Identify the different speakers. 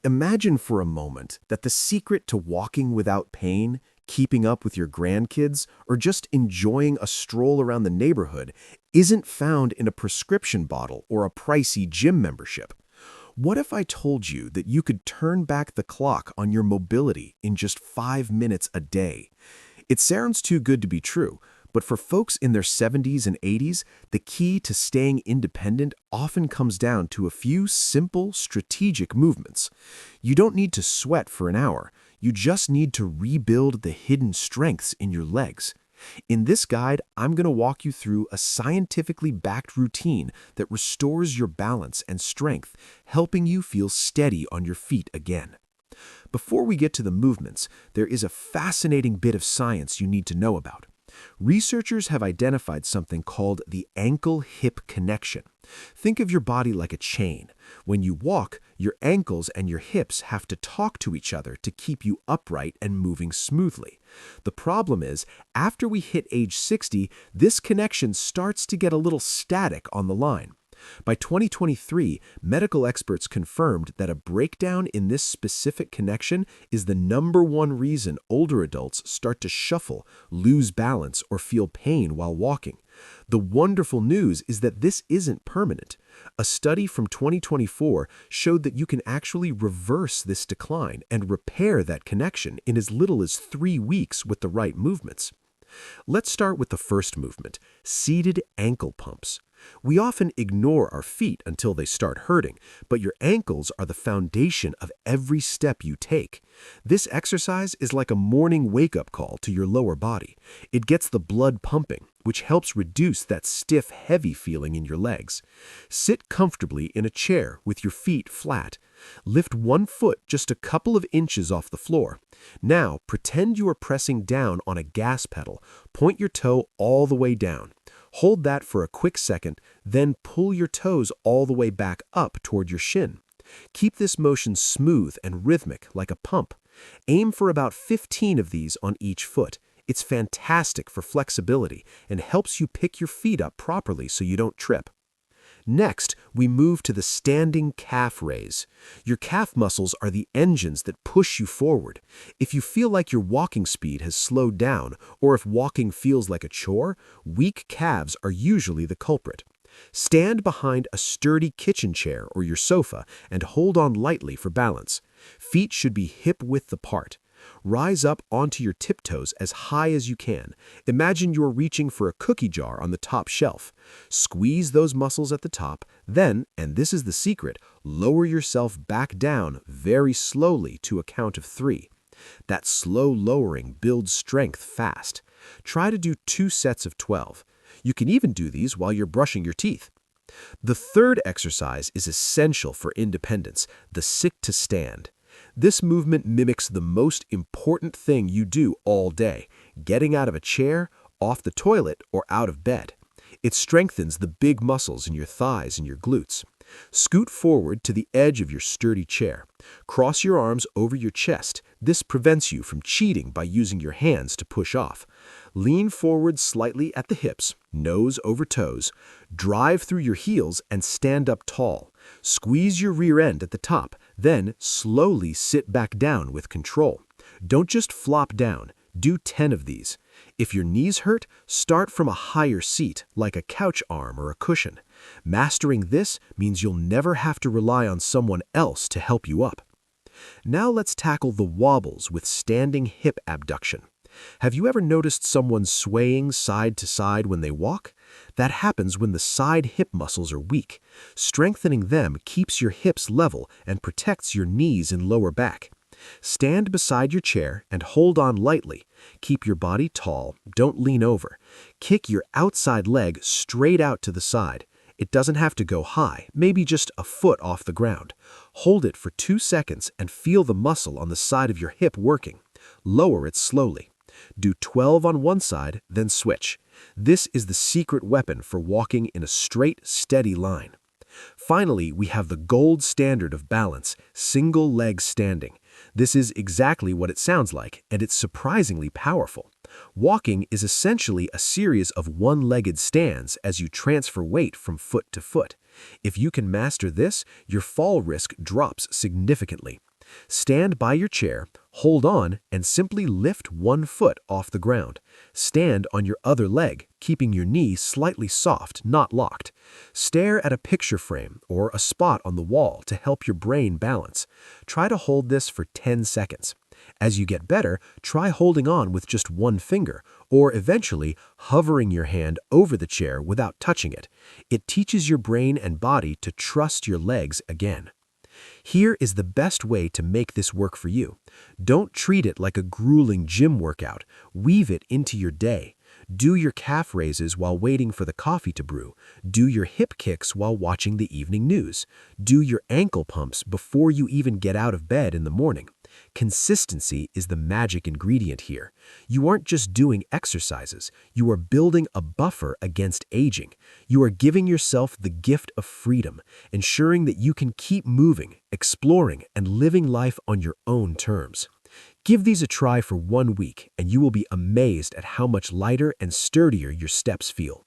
Speaker 1: Imagine for a moment that the secret to walking without pain, keeping up with your grandkids, or just enjoying a stroll around the neighborhood isn't found in a prescription bottle or a pricey gym membership. What if I told you that you could turn back the clock on your mobility in just 5 minutes a day? It sounds too good to be true, but for folks in their 70s and 80s, the key to staying independent often comes down to a few simple, strategic movements. You don't need to sweat for an hour. You just need to rebuild the hidden strengths in your legs. In this guide, I'm going to walk you through a scientifically backed routine that restores your balance and strength, helping you feel steady on your feet again. Before we get to the movements, there is a fascinating bit of science you need to know about. Researchers have identified something called the ankle-hip connection. Think of your body like a chain. When you walk, your ankles and your hips have to talk to each other to keep you upright and moving smoothly. The problem is, after we hit age 60, this connection starts to get a little static on the line. By 2023, medical experts confirmed that a breakdown in this specific connection is the #1 reason older adults start to shuffle, lose balance, or feel pain while walking. The wonderful news is that this isn't permanent. A study from 2024 showed that you can actually reverse this decline and repair that connection in as little as 3 weeks with the right movements. Let's start with the first movement, seated ankle pumps. We often ignore our feet until they start hurting, but your ankles are the foundation of every step you take. This exercise is like a morning wake-up call to your lower body. It gets the blood pumping, which helps reduce that stiff, heavy feeling in your legs. Sit comfortably in a chair with your feet flat. Lift one foot just a couple of inches off the floor. Now, pretend you are pressing down on a gas pedal. Point your toe all the way down. Hold that for a quick second, then pull your toes all the way back up toward your shin. Keep this motion smooth and rhythmic like a pump. Aim for about 15 of these on each foot. It's fantastic for flexibility and helps you pick your feet up properly so you don't trip. Next, we move to the standing calf raise. Your calf muscles are the engines that push you forward. If you feel like your walking speed has slowed down, or if walking feels like a chore, weak calves are usually the culprit. Stand behind a sturdy kitchen chair or your sofa and hold on lightly for balance. Feet should be hip-width apart. Rise up onto your tiptoes as high as you can. Imagine you're reaching for a cookie jar on the top shelf. Squeeze those muscles at the top, then, and this is the secret, lower yourself back down very slowly to a count of 3. That slow lowering builds strength fast. Try to do 2 sets of 12. You can even do these while you're brushing your teeth. The third exercise is essential for independence, the sit to stand. This movement mimics the most important thing you do all day, getting out of a chair, off the toilet, or out of bed. It strengthens the big muscles in your thighs and your glutes. Scoot forward to the edge of your sturdy chair. Cross your arms over your chest. This prevents you from cheating by using your hands to push off. Lean forward slightly at the hips, nose over toes. Drive through your heels and stand up tall. Squeeze your rear end at the top, then slowly sit back down with control. Don't just flop down. Do 10 of these. If your knees hurt, start from a higher seat, like a couch arm or a cushion. Mastering this means you'll never have to rely on someone else to help you up. Now let's tackle the wobbles with standing hip abduction. Have you ever noticed someone swaying side to side when they walk? That happens when the side hip muscles are weak. Strengthening them keeps your hips level and protects your knees and lower back. Stand beside your chair and hold on lightly. Keep your body tall, don't lean over. Kick your outside leg straight out to the side. It doesn't have to go high, maybe just a foot off the ground. Hold it for 2 seconds and feel the muscle on the side of your hip working. Lower it slowly. Do 12 on one side, then switch. This is the secret weapon for walking in a straight, steady line. Finally, we have the gold standard of balance, single leg standing. This is exactly what it sounds like, and it's surprisingly powerful. Walking is essentially a series of one-legged stands as you transfer weight from foot to foot. If you can master this, your fall risk drops significantly. Stand by your chair, hold on, and simply lift one foot off the ground. Stand on your other leg, keeping your knee slightly soft, not locked. Stare at a picture frame or a spot on the wall to help your brain balance. Try to hold this for 10 seconds. As you get better, try holding on with just one finger, or eventually hovering your hand over the chair without touching it. It teaches your brain and body to trust your legs again. Here is the best way to make this work for you. Don't treat it like a grueling gym workout. Weave it into your day. Do your calf raises while waiting for the coffee to brew. Do your hip kicks while watching the evening news. Do your ankle pumps before you even get out of bed in the morning. Consistency is the magic ingredient here. You aren't just doing exercises. You are building a buffer against aging. You are giving yourself the gift of freedom, ensuring that you can keep moving, exploring, and living life on your own terms. Give these a try for 1 week, and you will be amazed at how much lighter and sturdier your steps feel.